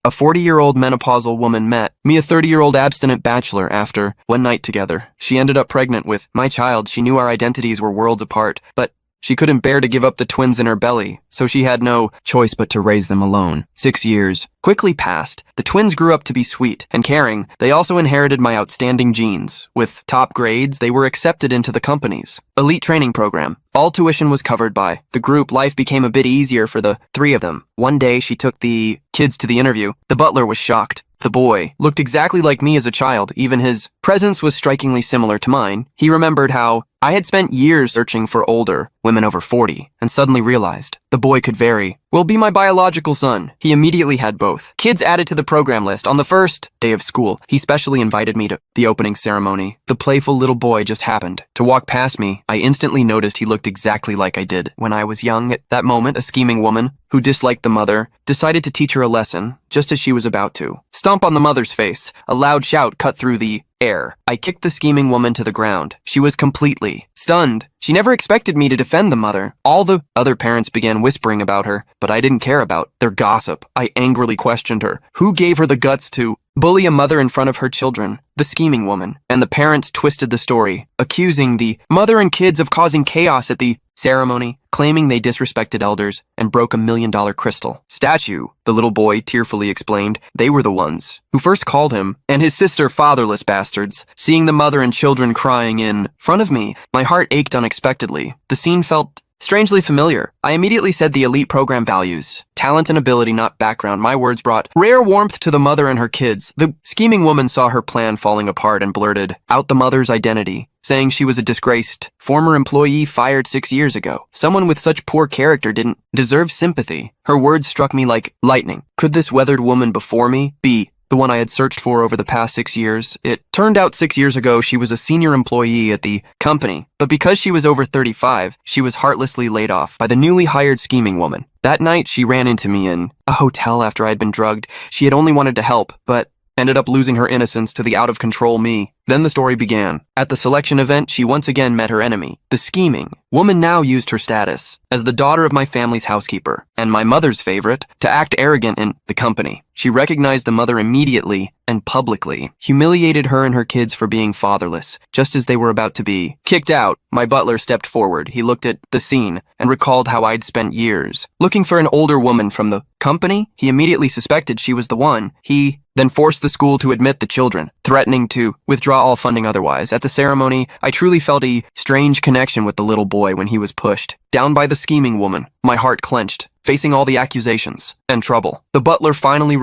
A 40-year-old menopausal woman met me, a 30-year-old abstinent bachelor, after one night together. She ended up pregnant with my child. She knew our identities were worlds apart, but she couldn't bear to give up the twins in her belly, so she had no choice but to raise them alone. 6 years quickly passed. The twins grew up to be sweet and caring. They also inherited my outstanding genes. With top grades, they were accepted into the company's elite training program. All tuition was covered by the group. Life became a bit easier for the three of them. One day, she took the kids to the interview. The butler was shocked. The boy looked exactly like me as a child. Even his presence was strikingly similar to mine. He remembered how I had spent years searching for older women over 40, and suddenly realized the boy could will be my biological son. He immediately had both kids added to the program list. On the first day of school, he specially invited me to the opening ceremony. The playful little boy just happened to walk past me. I instantly noticed he looked exactly like I did when I was young. At that moment, a scheming woman who disliked the mother decided to teach her a lesson just as she was about to stomp on the mother's face. A loud shout cut through the air. I kicked the scheming woman to the ground. She was completely stunned. She never expected me to defend the mother. All the other parents began whispering about her, but I didn't care about their gossip. I angrily questioned her. Who gave her the guts to bully a mother in front of her children? The scheming woman. And the parents twisted the story, accusing the mother and kids of causing chaos at the ceremony, claiming they disrespected elders and broke $1 million crystal statue. The little boy tearfully explained they were the ones who first called him and his sister fatherless bastards. Seeing the mother and children crying in front of me, my heart ached unexpectedly. The scene felt strangely familiar. I immediately said the elite program values talent and ability, not background. My words brought rare warmth to the mother and her kids. The scheming woman saw her plan falling apart and blurted out the mother's identity, saying she was a disgraced former employee fired 6 years ago. Someone with such poor character didn't deserve sympathy. Her words struck me like lightning. Could this weathered woman before me be the one I had searched for over the past 6 years? It turned out 6 years ago she was a senior employee at the company, but because she was over 35, she was heartlessly laid off by the newly hired scheming woman. That night, she ran into me in a hotel after I'd been drugged. She had only wanted to help, but ended up losing her innocence to the out-of-control me. Then the story began. At the selection event, she once again met her enemy. The scheming woman now used her status as the daughter of my family's housekeeper and my mother's favorite to act arrogant in the company. She recognized the mother immediately and publicly humiliated her and her kids for being fatherless, just as they were about to be kicked out. My butler stepped forward. He looked at the scene and recalled how I'd spent years looking for an older woman from the company. He immediately suspected she was the one. He then forced the school to admit the children, threatening to withdraw all funding otherwise. At the ceremony, I truly felt a strange connection with the little boy when he was pushed down by the scheming woman. My heart clenched, facing all the accusations and trouble. The butler finally revealed